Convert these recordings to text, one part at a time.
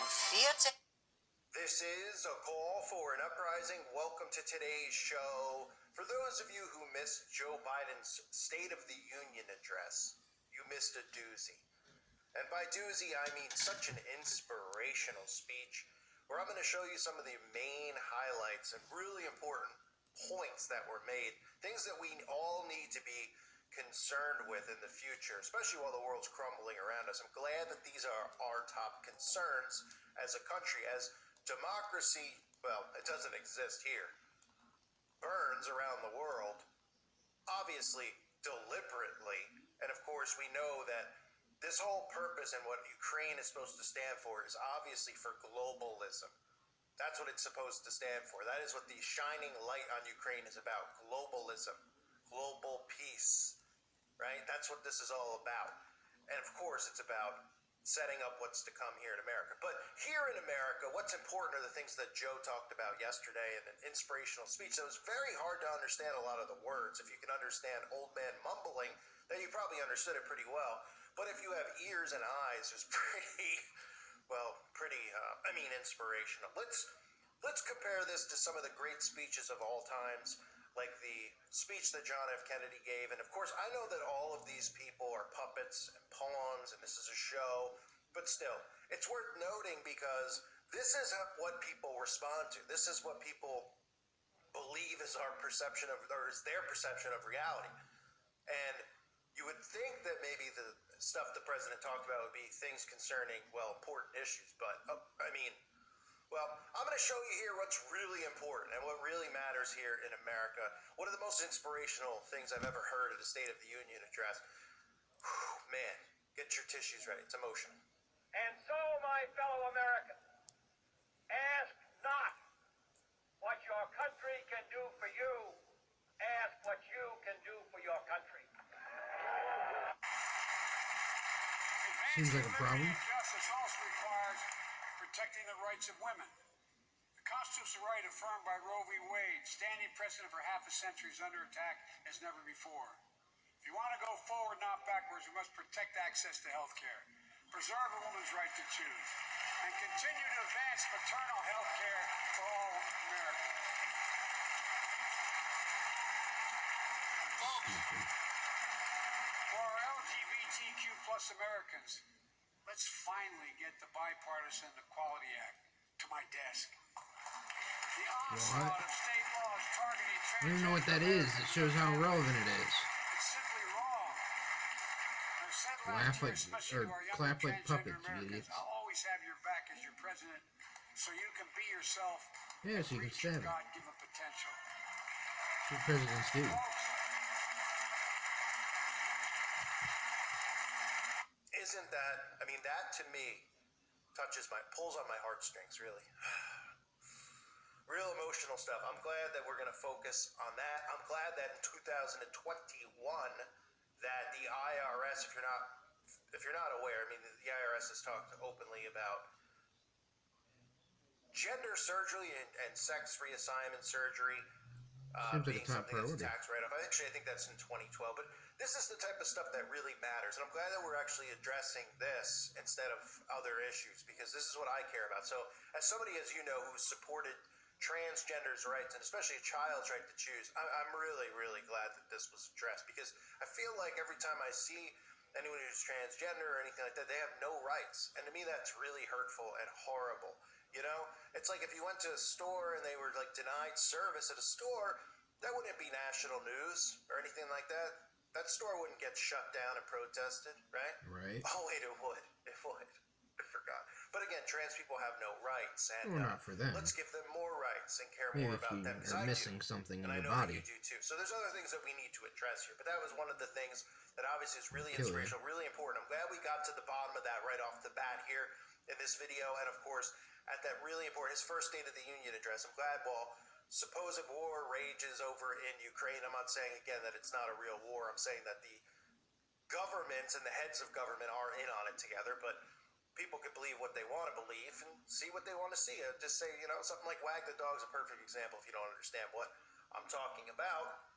theater. This is a call for an uprising. Welcome to today's show. For those of you who missed Joe Biden's State of the Union address, you missed a doozy. And by doozy, I mean such an inspirational speech where I'm going to show you some of the main highlights and really important points that were made, things that we all need to be concerned with in the future, especially while the world's crumbling around us. I'm glad that these are our top concerns as a country, as democracy, well, it doesn't exist here, burns around the world, obviously deliberately. And of course, we know that this whole purpose and what Ukraine is supposed to stand for is obviously for globalism. That's what it's supposed to stand for. That is what the shining light on Ukraine is about. Globalism, global peace, right? That's what this is all about. And of course, it's about setting up what's to come here in America. But here in America, what's important are the things that Joe talked about yesterday in an inspirational speech that was very hard to understand a lot of the words. If you can understand old man mumbling, then you probably understood it pretty well. But if you have ears and eyes, it was pretty inspirational. Let's compare this to some of the great speeches of all times, like the speech that John F. Kennedy gave. And of course, I know that all of these people are puppets and pawns, and this is a show, but still, it's worth noting because this is what people respond to. This is what people believe is our perception of, or is their perception of reality. And you would think that maybe the stuff the president talked about would be things concerning, well, important issues, but I'm going to show you here what's really important and what really matters here in America. One of the most inspirational things I've ever heard at the State of the Union address. Whew, man, get your tissues ready. It's emotional. And so, my fellow Americans, ask not what your country can do for you. Ask what you can do for your country. Seems like a problem. Justice also requires protecting the rights of women. The constitutional right affirmed by Roe v. Wade, standing precedent for half a century, is under attack as never before. If you want to go forward, not backwards, we must protect access to health care, preserve a woman's right to choose, and continue to advance maternal health care for all Americans. For our LGBTQ plus Americans, let's finally get the Bipartisan Equality Act to my desk. The onslaught of state laws targeting I don't even know what that is. It shows how relevant it is. It's simply wrong. Laugh like, or clap like puppets, you idiots. I'll always have your back as your president, so you can be yourself. Yeah, so you can stab him. God-given potential. That's what presidents do. Isn't that, that to me pulls on my heartstrings, really. Real emotional stuff. I'm glad that we're going to focus on that. I'm glad that in 2021 that the IRS, if you're not aware, the IRS has talked openly about gender surgery and sex reassignment surgery being something that's a tax write-off. I think that's in 2012, but this is the type of stuff that really matters, and I'm glad that we're actually addressing this instead of other issues, because this is what I care about. So as somebody, as you know, who's supported transgenders' rights, and especially a child's right to choose, I'm really, really glad that this was addressed, because I feel like every time I see anyone who's transgender or anything like that, they have no rights, and to me that's really hurtful and horrible. You know, it's like if you went to a store and they were like denied service at a store, that wouldn't be national news or anything like that. That store wouldn't get shut down and protested, right? Right. Oh wait, it would. It would. I forgot. But again, trans people have no rights, and not for them. Let's give them more rights and care Maybe more about them. Maybe if you are missing something in your body. And I know you do too. So there's other things that we need to address here, but that was one of the things that obviously is really inspirational, really important. I'm glad we got to the bottom of that right off the bat here in this video, and of course, at that really important, his first State of the Union address. I'm glad while supposed war rages over in Ukraine, I'm not saying again that it's not a real war. I'm saying that the governments and the heads of government are in on it together, but people can believe what they want to believe and see what they want to see. Just say, something like wag the dog's a perfect example if you don't understand what I'm talking about.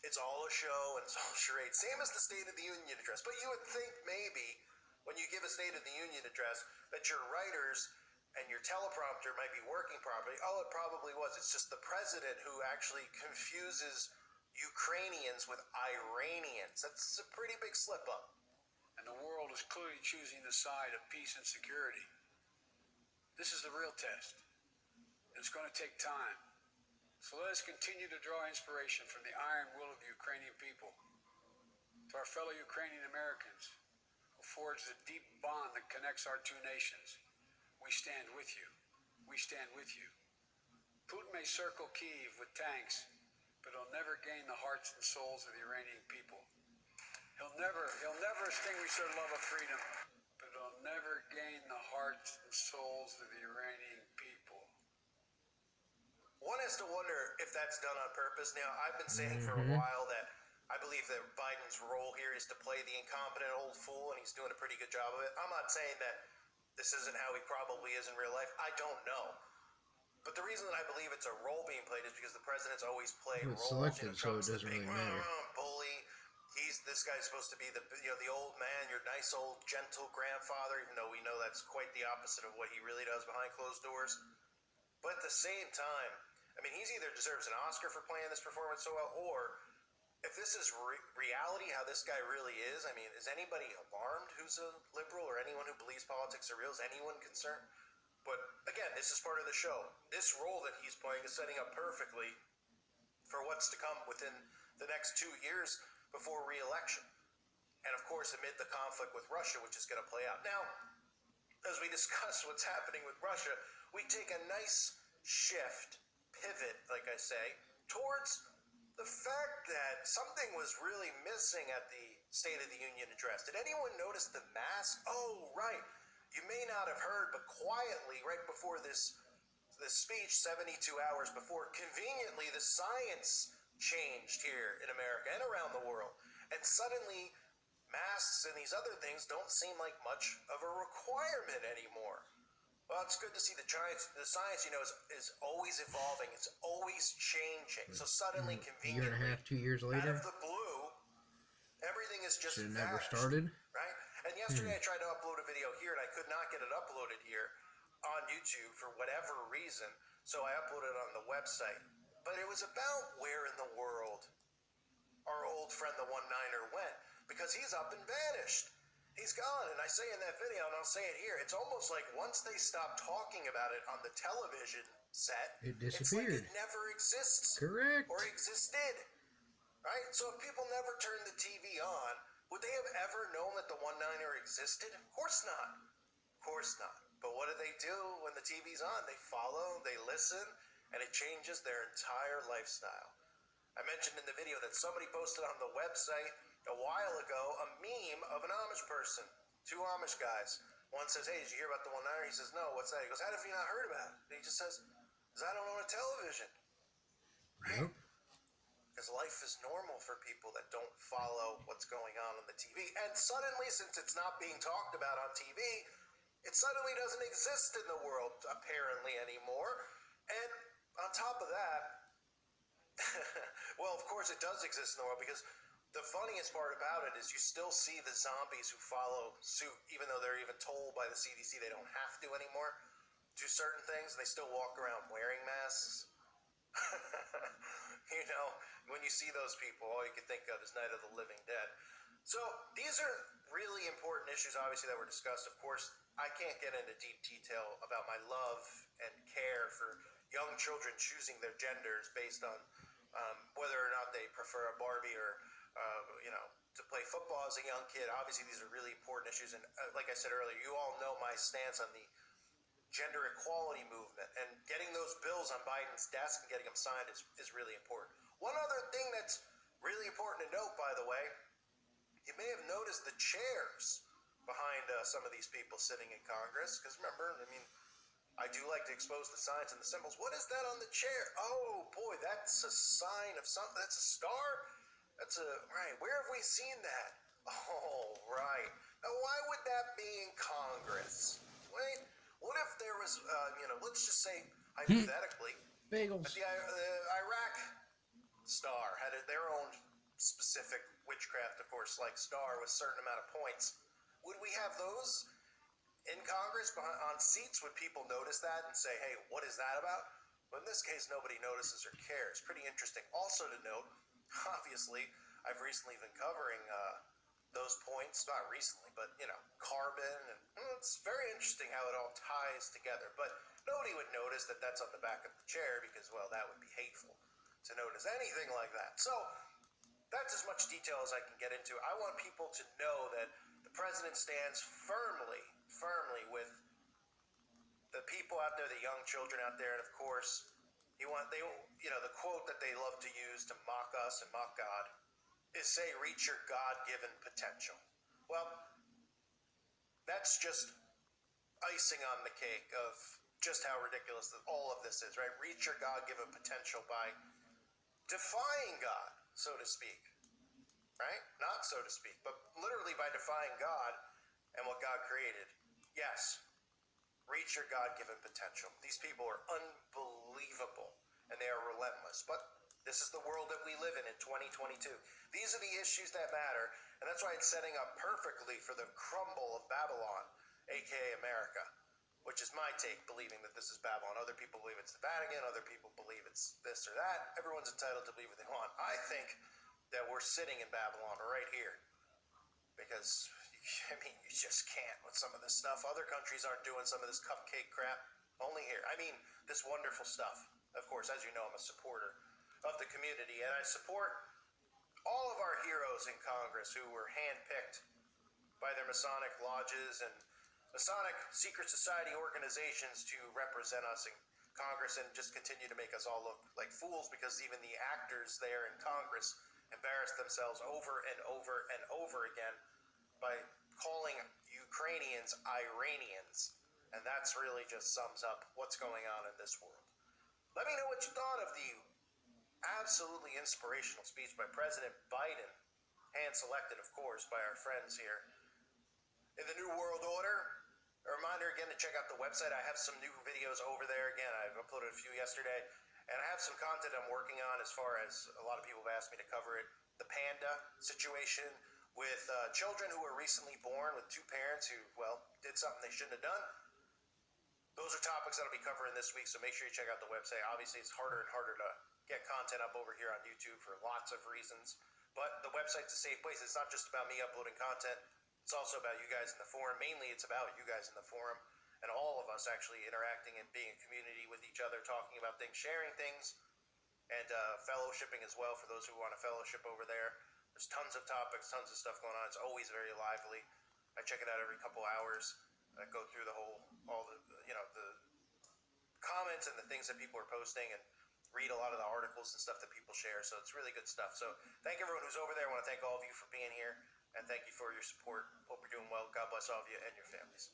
It's all a show and it's all charade. Same as the State of the Union address. But you would think maybe when you give a State of the Union address that your writers and your teleprompter might be working properly. Oh, it probably was. It's just the president who actually confuses Ukrainians with Iranians. That's a pretty big slip up. And the world is clearly choosing the side of peace and security. This is the real test. It's going to take time. So let us continue to draw inspiration from the iron will of the Ukrainian people. To our fellow Ukrainian Americans who forged the deep bond that connects our two nations, we stand with you. We stand with you. Putin may circle Kyiv with tanks, but he'll never gain the hearts and souls of the Iranian people. He'll never extinguish their love of freedom, but he'll never gain the hearts and souls of the Iranian people. One has to wonder if that's done on purpose. Now, I've been saying for a while that I believe that Biden's role here is to play the incompetent old fool, and he's doing a pretty good job of it. I'm not saying that this isn't how he probably is in real life. I don't know. But the reason that I believe it's a role being played is because the president's always played roles. Selected, so it doesn't really matter. Bully. This guy's supposed to be the old man, your nice old gentle grandfather, even though we know that's quite the opposite of what he really does behind closed doors. But at the same time, I mean, he's either deserves an Oscar for playing this performance so well, or if this is reality, how this guy really is, I mean, is anybody alarmed who's a liberal or anyone who believes politics are real? Is anyone concerned? But again, this is part of the show. This role that he's playing is setting up perfectly for what's to come within the next 2 years before re-election. And of course, amid the conflict with Russia, which is going to play out. Now, as we discuss what's happening with Russia, we take a nice shift, pivot, like I say, towards the fact that something was really missing at the State of the Union address. Did anyone notice the mask? Oh, right. You may not have heard, but quietly, right before this speech, 72 hours before, conveniently, the science changed here in America and around the world. And suddenly, masks and these other things don't seem like much of a requirement anymore. Well, it's good to see the science, is always evolving. It's always changing. So suddenly, conveniently, a year and a half, 2 years later, out of the blue, everything is just should have never started. Right? And yesterday I tried to upload a video here, and I could not get it uploaded here on YouTube for whatever reason. So I uploaded it on the website. But it was about where in the world our old friend, the one-niner, went. Because he's up and vanished. He's gone, and I say in that video, and I'll say it here, it's almost like once they stop talking about it on the television set, it disappeared. It's like it never exists. Correct. Or existed. Right? So if people never turned the TV on, would they have ever known that the one-niner existed? Of course not. Of course not. But what do when the TV's on? They follow, they listen, and it changes their entire lifestyle. I mentioned in the video that somebody posted on the website a while ago a meme of an Amish person, 2 Amish guys. One says, hey, did you hear about the one-niner? He says, no, what's that? He goes, how have you not heard about it? And he just says, because I don't own a television. Right? Because life is normal for people that don't follow what's going on the TV. And suddenly, since it's not being talked about on TV, it suddenly doesn't exist in the world, apparently, anymore. And on top of that, well, of course it does exist in the world, because the funniest part about it is you still see the zombies who follow suit, even though they're even told by the CDC they don't have to anymore, do certain things, and they still walk around wearing masks. When you see those people, all you can think of is Night of the Living Dead. So these are really important issues, obviously, that were discussed. Of course, I can't get into deep detail about my love and care for young children choosing their genders based on whether or not they prefer a Barbie or to play football as a young kid. Obviously, these are really important issues. And like I said earlier, you all know my stance on the gender equality movement. And getting those bills on Biden's desk and getting them signed is really important. One other thing that's really important to note, by the way, you may have noticed the chairs behind some of these people sitting in Congress. Because remember, I do like to expose the signs and the symbols. What is that on the chair? Oh, boy, that's a sign of something. That's a star? Right, where have we seen that? Oh, right. Now, why would that be in Congress? Wait, what if there was, let's just say, hypothetically, bagels. The Iraq star had their own specific witchcraft, of course, like star with a certain amount of points. Would we have those in Congress on seats would people notice that and say, hey, what is that about? But in this case, nobody notices or cares. Pretty interesting. Also to note, obviously, I've recently been covering those points, not recently, but, carbon, and it's very interesting how it all ties together. But nobody would notice that that's on the back of the chair because, well, that would be hateful to notice anything like that. So that's as much detail as I can get into. I want people to know that the president stands firmly with the people out there, the young children out there, and of course, the quote that they love to use to mock us and mock God is say, reach your God-given potential. Well, that's just icing on the cake of just how ridiculous all of this is, right? Reach your God-given potential by defying God, so to speak, right? Not so to speak, but literally by defying God and what God created. Yes, reach your God-given potential. These people are unbelievable, and they are relentless. But this is the world that we live in 2022. These are the issues that matter, and that's why it's setting up perfectly for the crumble of Babylon, aka America, which is my take, believing that this is Babylon. Other people believe it's the Vatican, other people believe it's this or that. Everyone's entitled to believe what they want. I think that we're sitting in Babylon right here, because you just can't with some of this stuff. Other countries aren't doing some of this cupcake crap. Only here. This wonderful stuff. Of course, as you know, I'm a supporter of the community, and I support all of our heroes in Congress who were handpicked by their Masonic lodges and Masonic secret society organizations to represent us in Congress and just continue to make us all look like fools, because even the actors there in Congress embarrass themselves over and over and over again by calling Ukrainians Iranians. And that's really just sums up what's going on in this world. Let me know what you thought of the absolutely inspirational speech by President Biden, hand-selected, of course, by our friends here in the New World Order. A reminder again to check out the website. I have some new videos over there. Again, I've uploaded a few yesterday, and I have some content I'm working on as far as a lot of people have asked me to cover it. The panda situation with children who were recently born with two parents who, did something they shouldn't have done. Those are topics that I'll be covering this week, so make sure you check out the website. Obviously, it's harder and harder to get content up over here on YouTube for lots of reasons, but the website's a safe place. It's not just about me uploading content. It's also about you guys in the forum. Mainly, it's about you guys in the forum and all of us actually interacting and being a community with each other, talking about things, sharing things, and fellowshipping as well for those who want to fellowship over there. There's tons of topics, tons of stuff going on. It's always very lively. I check it out every couple hours. I go through all the comments and the things that people are posting, and read a lot of the articles and stuff that people share. So it's really good stuff. So thank everyone who's over there. I want to thank all of you for being here, and thank you for your support. Hope you're doing well. God bless all of you and your families.